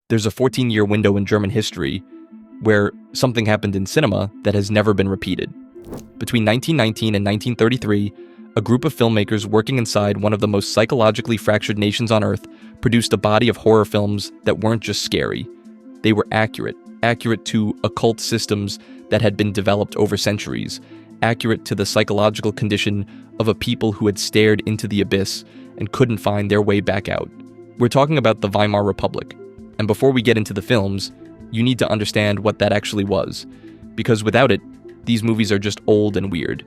There's a 14-year window in German history where something happened in cinema that has never been repeated. Between 1919 and 1933, a group of filmmakers working inside one of the most psychologically fractured nations on Earth produced a body of horror films that weren't just scary. They were accurate to occult systems that had been developed over centuries, accurate to the psychological condition of a people who had stared into the abyss and couldn't find their way back out. We're talking about the Weimar Republic, and before we get into the films, you need to understand what that actually was, because without it, these movies are just old and weird.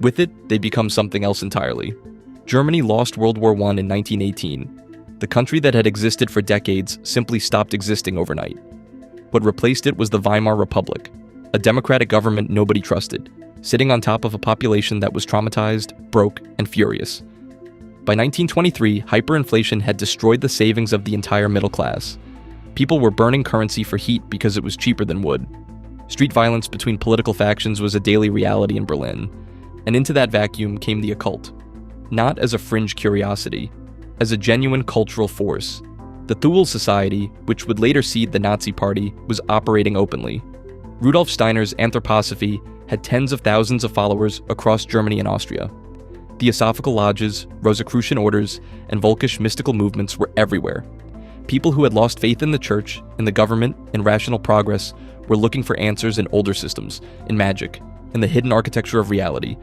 With it, they become something else entirely. Germany lost World War I in 1918. The country that had existed for decades simply stopped existing overnight. What replaced it was the Weimar Republic, a democratic government nobody trusted, sitting on top of a population that was traumatized, broke, and furious. By 1923, hyperinflation had destroyed the savings of the entire middle class. People were burning currency for heat because it was cheaper than wood. Street violence between political factions was a daily reality in Berlin. And into that vacuum came the occult. Not as a fringe curiosity, as a genuine cultural force. The Thule Society, which would later seed the Nazi Party, was operating openly. Rudolf Steiner's anthroposophy had tens of thousands of followers across Germany and Austria. Theosophical lodges, Rosicrucian orders, and Volkisch mystical movements were everywhere. People who had lost faith in the church, in the government, in rational progress, were looking for answers in older systems, in magic, in the hidden architecture of reality.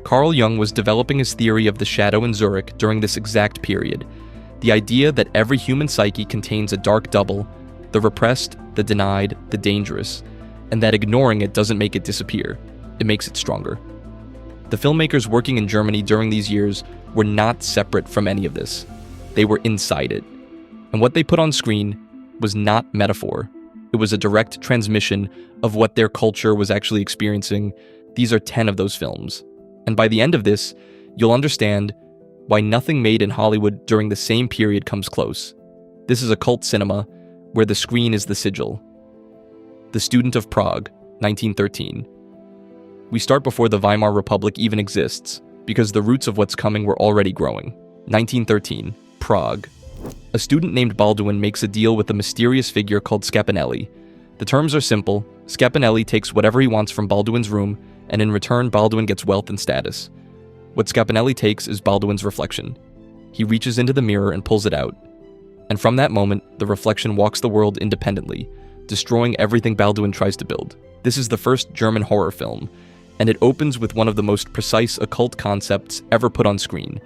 Carl Jung was developing his theory of the shadow in Zurich during this exact period. The idea that every human psyche contains a dark double, the repressed, the denied, the dangerous, and that ignoring it doesn't make it disappear, it makes it stronger. The filmmakers working in Germany during these years were not separate from any of this. They were inside it. And what they put on screen was not metaphor. It was a direct transmission of what their culture was actually experiencing. These are 10 of those films. And by the end of this, you'll understand why nothing made in Hollywood during the same period comes close. This is occult cinema, where the screen is the sigil. The Student of Prague, 1913. We start before the Weimar Republic even exists, because the roots of what's coming were already growing. 1913, Prague. A student named Balduin makes a deal with a mysterious figure called Scapinelli. The terms are simple. Scapinelli takes whatever he wants from Balduin's room, and in return, Balduin gets wealth and status. What Scapinelli takes is Balduin's reflection. He reaches into the mirror and pulls it out. And from that moment, the reflection walks the world independently, destroying everything Balduin tries to build. This is the first German horror film, and it opens with one of the most precise occult concepts ever put on screen.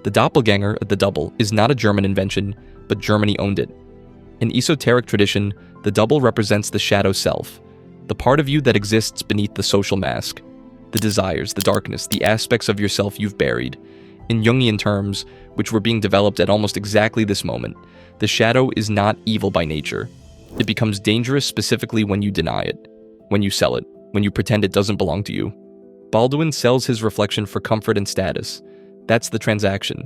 The doppelganger, the double, is not a German invention, but Germany owned it. In esoteric tradition, the double represents the shadow self, the part of you that exists beneath the social mask, the desires, the darkness, the aspects of yourself you've buried. In Jungian terms, which were being developed at almost exactly this moment, the shadow is not evil by nature. It becomes dangerous specifically when you deny it, when you sell it, when you pretend it doesn't belong to you. Balduin sells his reflection for comfort and status. That's the transaction.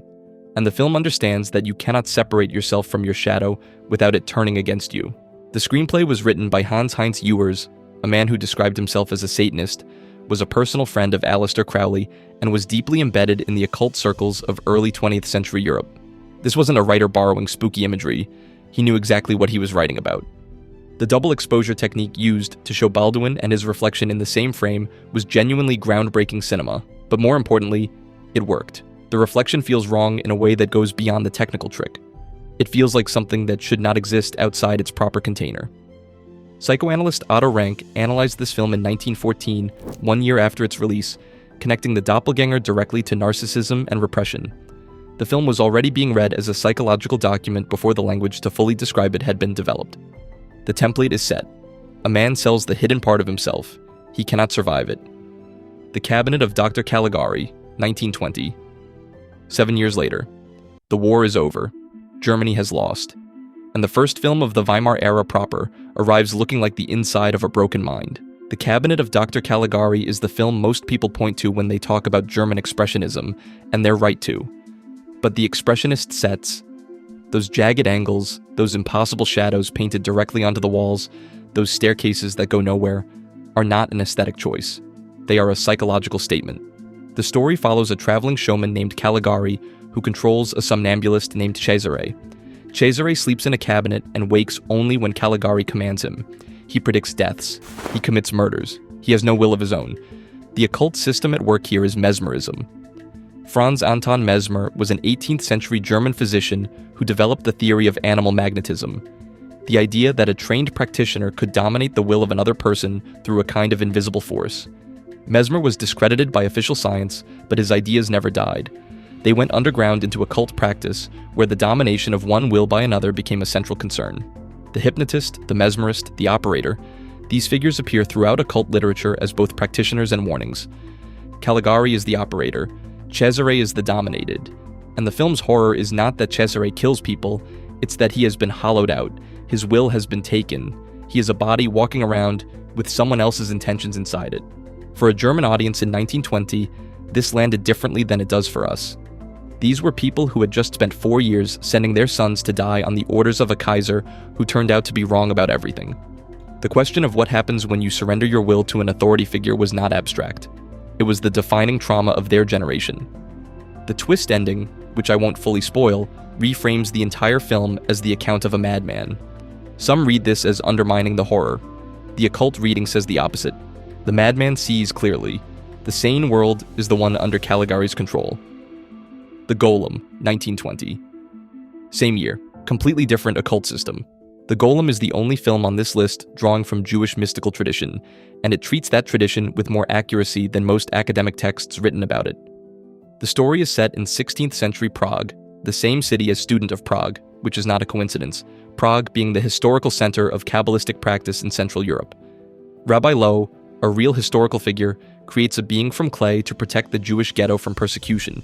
And the film understands that you cannot separate yourself from your shadow without it turning against you. The screenplay was written by Hans-Heinz Ewers, a man who described himself as a Satanist, was a personal friend of Aleister Crowley, and was deeply embedded in the occult circles of early 20th century Europe. This wasn't a writer borrowing spooky imagery. He knew exactly what he was writing about. The double exposure technique used to show Balduin and his reflection in the same frame was genuinely groundbreaking cinema, but more importantly, it worked. The reflection feels wrong in a way that goes beyond the technical trick. It feels like something that should not exist outside its proper container. Psychoanalyst Otto Rank analyzed this film in 1914, 1 year after its release, connecting the doppelganger directly to narcissism and repression. The film was already being read as a psychological document before the language to fully describe it had been developed. The template is set. A man sells the hidden part of himself. He cannot survive it. The Cabinet of Dr. Caligari, 1920. 7 years later. The war is over. Germany has lost. And the first film of the Weimar era proper arrives looking like the inside of a broken mind. The Cabinet of Dr. Caligari is the film most people point to when they talk about German expressionism, and they're right to. But the expressionist sets, those jagged angles, those impossible shadows painted directly onto the walls, those staircases that go nowhere, are not an aesthetic choice. They are a psychological statement. The story follows a traveling showman named Caligari who controls a somnambulist named Cesare. Cesare sleeps in a cabinet and wakes only when Caligari commands him. He predicts deaths. He commits murders. He has no will of his own. The occult system at work here is mesmerism. Franz Anton Mesmer was an 18th century German physician who developed the theory of animal magnetism, the idea that a trained practitioner could dominate the will of another person through a kind of invisible force. Mesmer was discredited by official science, but his ideas never died. They went underground into occult practice, where the domination of one will by another became a central concern. The hypnotist, the mesmerist, the operator, these figures appear throughout occult literature as both practitioners and warnings. Caligari is the operator, Cesare is the dominated. And the film's horror is not that Cesare kills people, it's that he has been hollowed out, his will has been taken, he is a body walking around with someone else's intentions inside it. For a German audience in 1920, this landed differently than it does for us. These were people who had just spent 4 years sending their sons to die on the orders of a Kaiser who turned out to be wrong about everything. The question of what happens when you surrender your will to an authority figure was not abstract. It was the defining trauma of their generation. The twist ending, which I won't fully spoil, reframes the entire film as the account of a madman. Some read this as undermining the horror. The occult reading says the opposite. The madman sees clearly. The sane world is the one under Caligari's control. The Golem, 1920. Same year, completely different occult system. The Golem is the only film on this list drawing from Jewish mystical tradition, and it treats that tradition with more accuracy than most academic texts written about it. The story is set in 16th century Prague, the same city as Student of Prague, which is not a coincidence, Prague being the historical center of Kabbalistic practice in Central Europe. Rabbi Lowe, a real historical figure, creates a being from clay to protect the Jewish ghetto from persecution.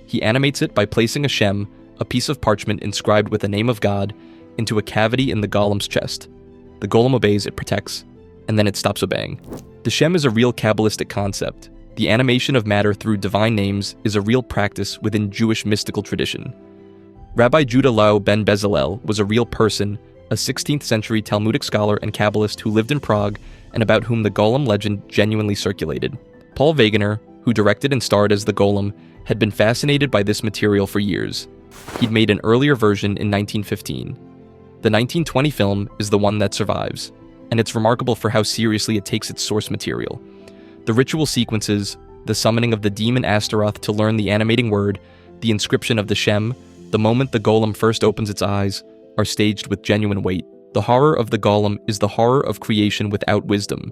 He animates it by placing a shem, a piece of parchment inscribed with the name of God, into a cavity in the golem's chest. The golem obeys, it protects, and then it stops obeying. The shem is a real Kabbalistic concept. The animation of matter through divine names is a real practice within Jewish mystical tradition. Rabbi Judah Lau ben Bezalel was a real person, a 16th century Talmudic scholar and Kabbalist who lived in Prague and about whom the golem legend genuinely circulated. Paul Wegener, who directed and starred as the golem, had been fascinated by this material for years. He'd made an earlier version in 1915. The 1920 film is the one that survives, and it's remarkable for how seriously it takes its source material. The ritual sequences, the summoning of the demon Astaroth to learn the animating word, the inscription of the Shem, the moment the golem first opens its eyes, are staged with genuine weight. The horror of the golem is the horror of creation without wisdom.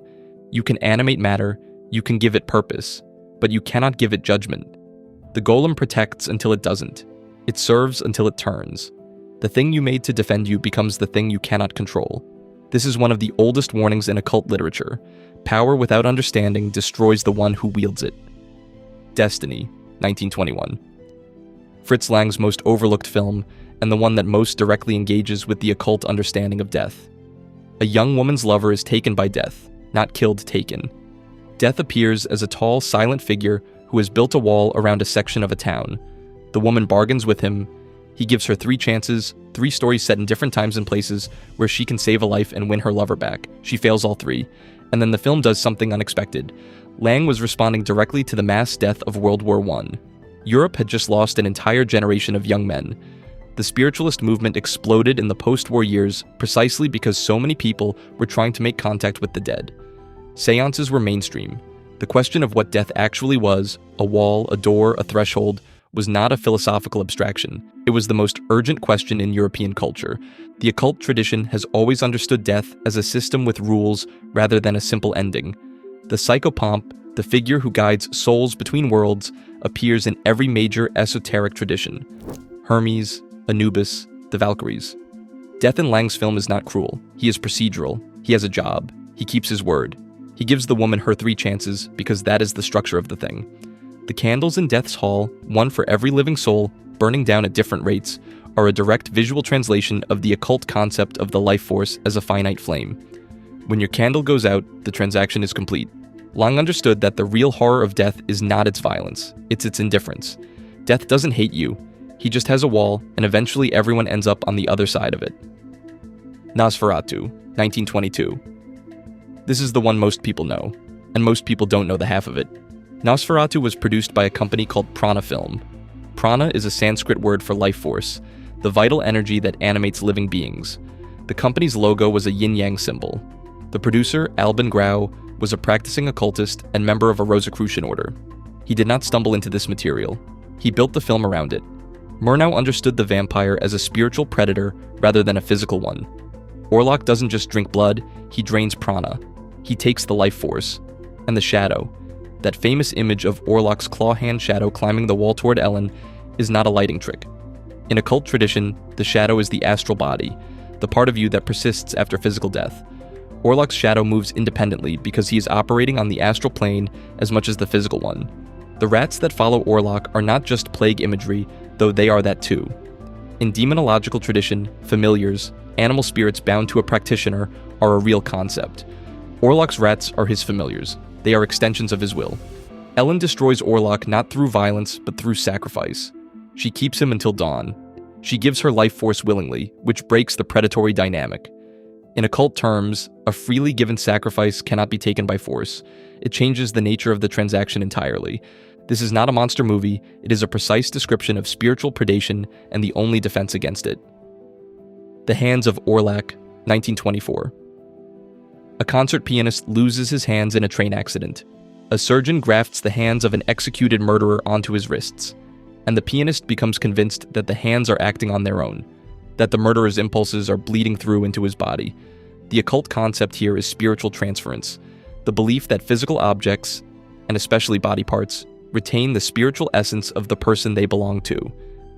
You can animate matter, you can give it purpose, but you cannot give it judgment. The golem protects until it doesn't. It serves until it turns. The thing you made to defend you becomes the thing you cannot control. This is one of the oldest warnings in occult literature. Power without understanding destroys the one who wields it. Destiny, 1921. Fritz Lang's most overlooked film, and the one that most directly engages with the occult understanding of death. A young woman's lover is taken by death, not killed, taken. Death appears as a tall, silent figure who has built a wall around a section of a town. The woman bargains with him. He gives her 3 chances, 3 stories set in different times and places where she can save a life and win her lover back. She fails all 3. And then the film does something unexpected. Lang was responding directly to the mass death of World War I. Europe had just lost an entire generation of young men. The spiritualist movement exploded in the post-war years precisely because so many people were trying to make contact with the dead. Seances were mainstream. The question of what death actually was, a wall, a door, a threshold, was not a philosophical abstraction. It was the most urgent question in European culture. The occult tradition has always understood death as a system with rules rather than a simple ending. The psychopomp, the figure who guides souls between worlds, appears in every major esoteric tradition. Hermes, Anubis, the Valkyries. Death in Lang's film is not cruel. He is procedural. He has a job. He keeps his word. He gives the woman her 3 chances because that is the structure of the thing. The candles in Death's Hall, one for every living soul, burning down at different rates, are a direct visual translation of the occult concept of the life force as a finite flame. When your candle goes out, the transaction is complete. Lang understood that the real horror of death is not its violence, it's its indifference. Death doesn't hate you. He just has a wall, and eventually everyone ends up on the other side of it. Nosferatu, 1922. This is the one most people know, and most people don't know the half of it. Nosferatu was produced by a company called Prana Film. Prana is a Sanskrit word for life force. the vital energy that animates living beings. The company's logo was a yin-yang symbol. The producer, Albin Grau, was a practicing occultist and member of a Rosicrucian order. He did not stumble into this material. He built the film around it. Murnau understood the vampire as a spiritual predator rather than a physical one. Orlac doesn't just drink blood, he drains prana. He takes the life force. And the shadow, that famous image of Orlac's claw hand shadow climbing the wall toward Ellen, is not a lighting trick. In occult tradition, the shadow is the astral body, the part of you that persists after physical death. Orlac's shadow moves independently because he is operating on the astral plane as much as the physical one. The rats that follow Orlac are not just plague imagery, though they are that too. In demonological tradition, familiars, animal spirits bound to a practitioner, are a real concept. Orlac's rats are his familiars. They are extensions of his will. Ellen destroys Orlac not through violence, but through sacrifice. She keeps him until dawn. She gives her life force willingly, which breaks the predatory dynamic. In occult terms, a freely given sacrifice cannot be taken by force. It changes the nature of the transaction entirely. This is not a monster movie, it is a precise description of spiritual predation and the only defense against it. The Hands of Orlac, 1924. A concert pianist loses his hands in a train accident. A surgeon grafts the hands of an executed murderer onto his wrists, and the pianist becomes convinced that the hands are acting on their own, that the murderer's impulses are bleeding through into his body. The occult concept here is spiritual transference, the belief that physical objects, and especially body parts, retain the spiritual essence of the person they belong to.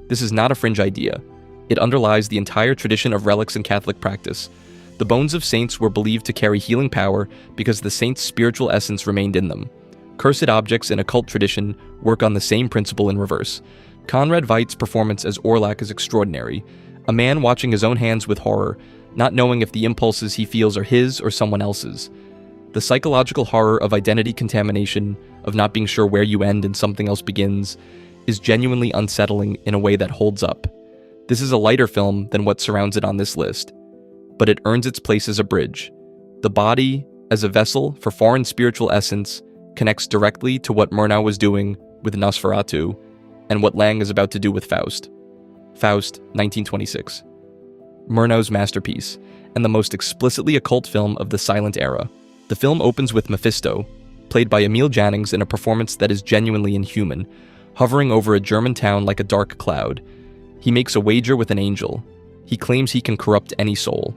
This is not a fringe idea. It underlies the entire tradition of relics in Catholic practice. The bones of saints were believed to carry healing power because the saint's spiritual essence remained in them. Cursed objects in occult tradition work on the same principle in reverse. Conrad Veidt's performance as Orlac is extraordinary. A man watching his own hands with horror, not knowing if the impulses he feels are his or someone else's. The psychological horror of identity contamination, of not being sure where you end and something else begins, is genuinely unsettling in a way that holds up. This is a lighter film than what surrounds it on this list, but it earns its place as a bridge. The body, as a vessel for foreign spiritual essence, connects directly to what Murnau was doing with Nosferatu, and what Lang is about to do with Faust. Faust, 1926. Murnau's masterpiece, and the most explicitly occult film of the silent era. The film opens with Mephisto, played by Emil Jannings in a performance that is genuinely inhuman, hovering over a German town like a dark cloud. He makes a wager with an angel. He claims he can corrupt any soul.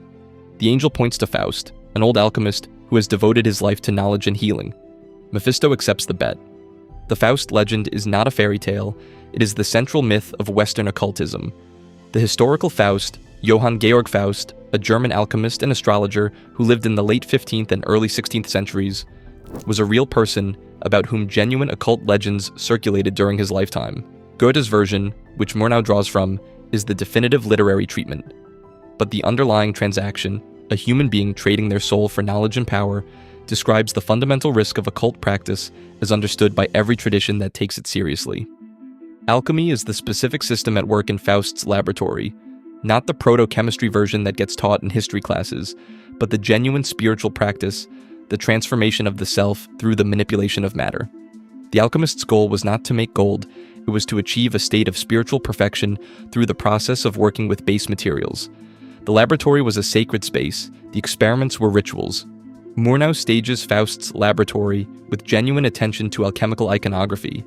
The angel points to Faust, an old alchemist who has devoted his life to knowledge and healing. Mephisto accepts the bet. The Faust legend is not a fairy tale, it is the central myth of Western occultism. The historical Faust, Johann Georg Faust, a German alchemist and astrologer who lived in the late 15th and early 16th centuries, was a real person about whom genuine occult legends circulated during his lifetime. Goethe's version, which Murnau draws from, is the definitive literary treatment. But the underlying transaction, a human being trading their soul for knowledge and power, describes the fundamental risk of occult practice as understood by every tradition that takes it seriously. Alchemy is the specific system at work in Faust's laboratory, not the proto-chemistry version that gets taught in history classes, but the genuine spiritual practice, the transformation of the self through the manipulation of matter. The alchemist's goal was not to make gold, it was to achieve a state of spiritual perfection through the process of working with base materials. The laboratory was a sacred space, the experiments were rituals. Murnau stages Faust's laboratory with genuine attention to alchemical iconography.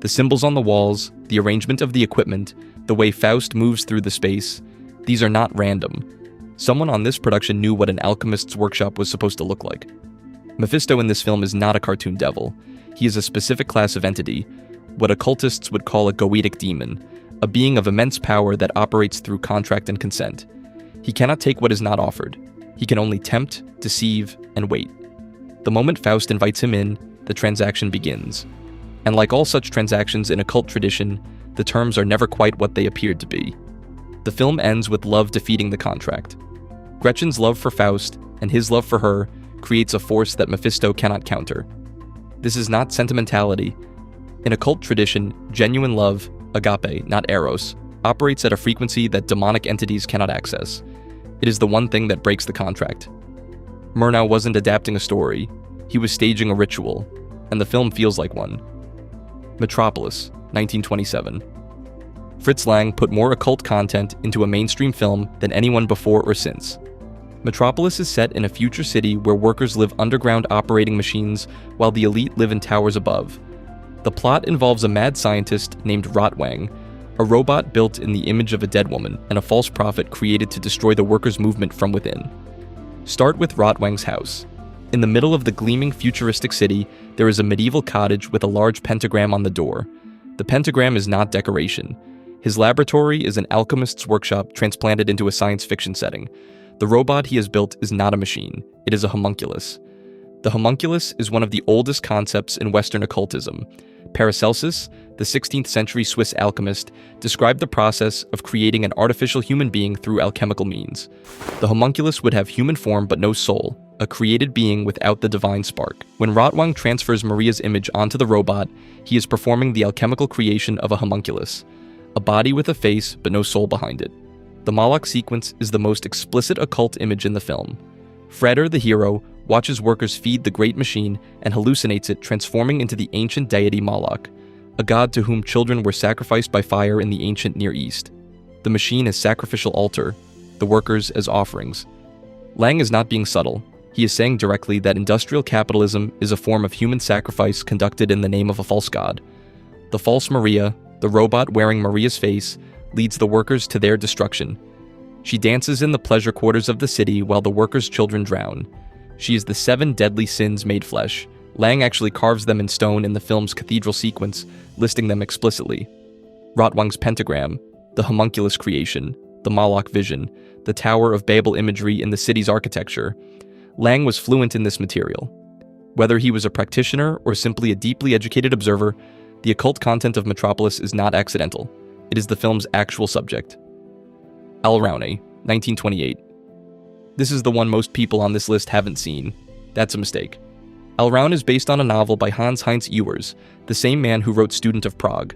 The symbols on the walls, the arrangement of the equipment, the way Faust moves through the space, these are not random. Someone on this production knew what an alchemist's workshop was supposed to look like. Mephisto in this film is not a cartoon devil. He is a specific class of entity, what occultists would call a goetic demon, a being of immense power that operates through contract and consent. He cannot take what is not offered. He can only tempt, deceive, and wait. The moment Faust invites him in, the transaction begins. And like all such transactions in occult tradition, the terms are never quite what they appeared to be. The film ends with love defeating the contract. Gretchen's love for Faust, and his love for her, creates a force that Mephisto cannot counter. This is not sentimentality. In occult tradition, genuine love, agape, not eros, operates at a frequency that demonic entities cannot access. It is the one thing that breaks the contract. Murnau wasn't adapting a story, he was staging a ritual, and the film feels like one. Metropolis, 1927. Fritz Lang put more occult content into a mainstream film than anyone before or since. Metropolis is set in a future city where workers live underground operating machines while the elite live in towers above. The plot involves a mad scientist named Rotwang, a robot built in the image of a dead woman, and a false prophet created to destroy the workers' movement from within. Start with Rotwang's house. In the middle of the gleaming futuristic city, there is a medieval cottage with a large pentagram on the door. The pentagram is not decoration. His laboratory is an alchemist's workshop transplanted into a science fiction setting. The robot he has built is not a machine, it is a homunculus. The homunculus is one of the oldest concepts in Western occultism. Paracelsus, the 16th century Swiss alchemist, described the process of creating an artificial human being through alchemical means. The homunculus would have human form but no soul, a created being without the divine spark. When Rotwang transfers Maria's image onto the robot, he is performing the alchemical creation of a homunculus, a body with a face but no soul behind it. The Moloch sequence is the most explicit occult image in the film. Freder, the hero, watches workers feed the great machine and hallucinates it, transforming into the ancient deity Moloch, a god to whom children were sacrificed by fire in the ancient Near East. The machine as sacrificial altar, the workers as offerings. Lang is not being subtle. He is saying directly that industrial capitalism is a form of human sacrifice conducted in the name of a false god. The false Maria, the robot wearing Maria's face, leads the workers to their destruction. She dances in the pleasure quarters of the city while the workers' children drown. She is the 7 deadly sins made flesh. Lang actually carves them in stone in the film's cathedral sequence, listing them explicitly. Rotwang's pentagram, the homunculus creation, the Moloch vision, the Tower of Babel imagery in the city's architecture. Lang was fluent in this material. Whether he was a practitioner or simply a deeply educated observer, the occult content of Metropolis is not accidental. It is the film's actual subject. Alraune, 1928. This is the one most people on this list haven't seen. That's a mistake. Alraune is based on a novel by Hans-Heinz Ewers, the same man who wrote Student of Prague.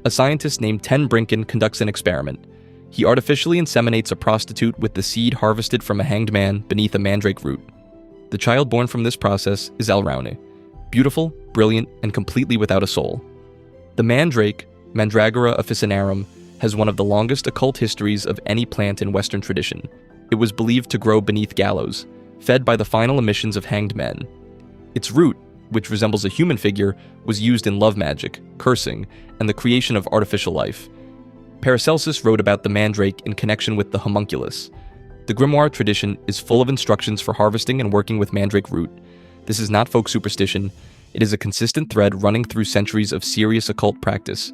A scientist named Ten Brinken conducts an experiment. He artificially inseminates a prostitute with the seed harvested from a hanged man beneath a mandrake root. The child born from this process is Alraune, beautiful, brilliant, and completely without a soul. The mandrake, Mandragora officinarum, has one of the longest occult histories of any plant in Western tradition. It was believed to grow beneath gallows, fed by the final emissions of hanged men. Its root, which resembles a human figure, was used in love magic, cursing, and the creation of artificial life. Paracelsus wrote about the mandrake in connection with the homunculus. The grimoire tradition is full of instructions for harvesting and working with mandrake root. This is not folk superstition. It is a consistent thread running through centuries of serious occult practice.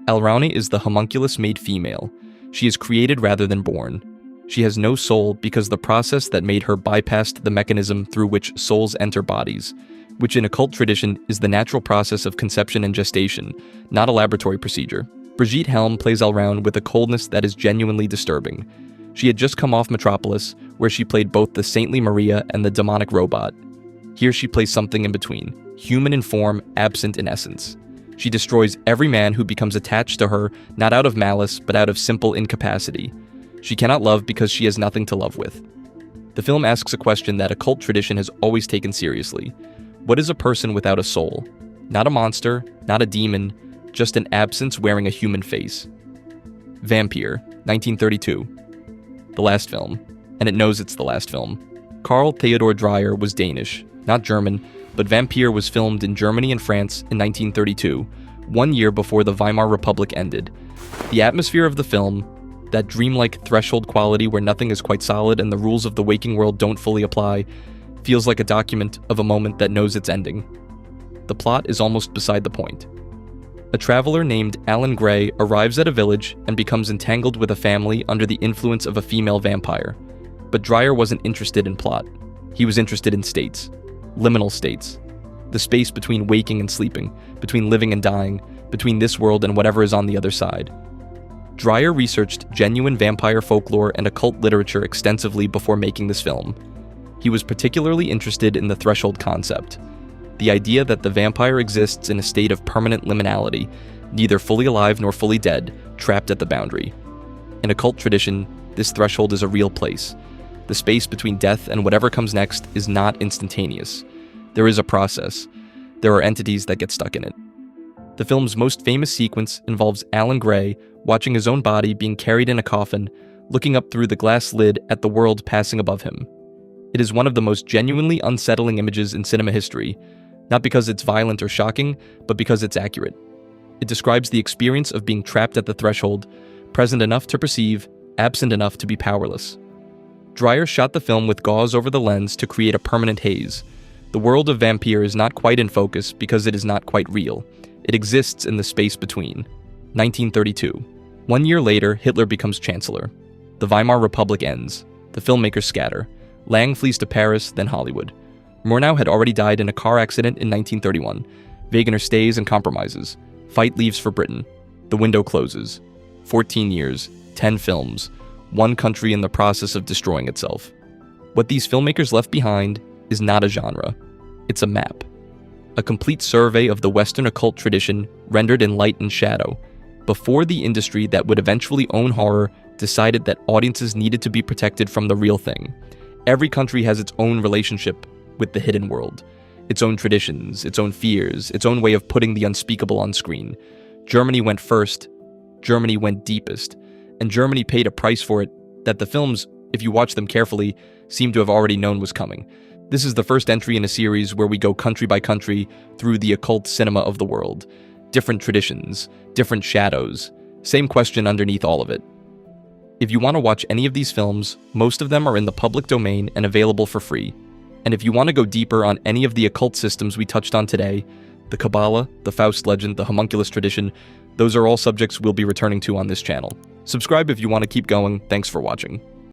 Alraune is the homunculus-made female. She is created rather than born. She has no soul because the process that made her bypassed the mechanism through which souls enter bodies, which in occult tradition is the natural process of conception and gestation, not a laboratory procedure. Brigitte Helm plays Alraune with a coldness that is genuinely disturbing. She had just come off Metropolis, where she played both the saintly Maria and the demonic robot. Here she plays something in between, human in form, absent in essence. She destroys every man who becomes attached to her, not out of malice, but out of simple incapacity. She cannot love because she has nothing to love with. The film asks a question that occult tradition has always taken seriously. What is a person without a soul? Not a monster, not a demon, just an absence wearing a human face. Vampyr, 1932. The last film, and it knows it's the last film. Carl Theodor Dreyer was Danish, not German, but Vampyr was filmed in Germany and France in 1932, 1 year before the Weimar Republic ended. The atmosphere of the film, that dreamlike threshold quality where nothing is quite solid and the rules of the waking world don't fully apply, feels like a document of a moment that knows its ending. The plot is almost beside the point. A traveler named Alan Gray arrives at a village and becomes entangled with a family under the influence of a female vampire. But Dreyer wasn't interested in plot. He was interested in states. Liminal states. The space between waking and sleeping, between living and dying, between this world and whatever is on the other side. Dreyer researched genuine vampire folklore and occult literature extensively before making this film. He was particularly interested in the threshold concept, the idea that the vampire exists in a state of permanent liminality, neither fully alive nor fully dead, trapped at the boundary. In occult tradition, this threshold is a real place. The space between death and whatever comes next is not instantaneous. There is a process. There are entities that get stuck in it. The film's most famous sequence involves Alan Gray watching his own body being carried in a coffin, looking up through the glass lid at the world passing above him. It is one of the most genuinely unsettling images in cinema history, not because it's violent or shocking, but because it's accurate. It describes the experience of being trapped at the threshold, present enough to perceive, absent enough to be powerless. Dreyer shot the film with gauze over the lens to create a permanent haze. The world of Vampyr is not quite in focus because it is not quite real. It exists in the space between. 1932. 1 year later, Hitler becomes chancellor. The Weimar Republic ends. The filmmakers scatter. Lang flees to Paris, then Hollywood. Murnau had already died in a car accident in 1931. Wegener stays and compromises. Veit leaves for Britain. The window closes. 14 years, 10 films, one country in the process of destroying itself. What these filmmakers left behind is not a genre. It's a map. A complete survey of the Western occult tradition rendered in light and shadow, before the industry that would eventually own horror decided that audiences needed to be protected from the real thing. Every country has its own relationship with the hidden world, its own traditions, its own fears, its own way of putting the unspeakable on screen. Germany went first, Germany went deepest, and Germany paid a price for it that the films, if you watch them carefully, seem to have already known was coming. This is the first entry in a series where we go country by country through the occult cinema of the world. Different traditions, different shadows, same question underneath all of it. If you want to watch any of these films, most of them are in the public domain and available for free. And if you want to go deeper on any of the occult systems we touched on today, the Kabbalah, the Faust legend, the homunculus tradition, those are all subjects we'll be returning to on this channel. Subscribe if you want to keep going. Thanks for watching.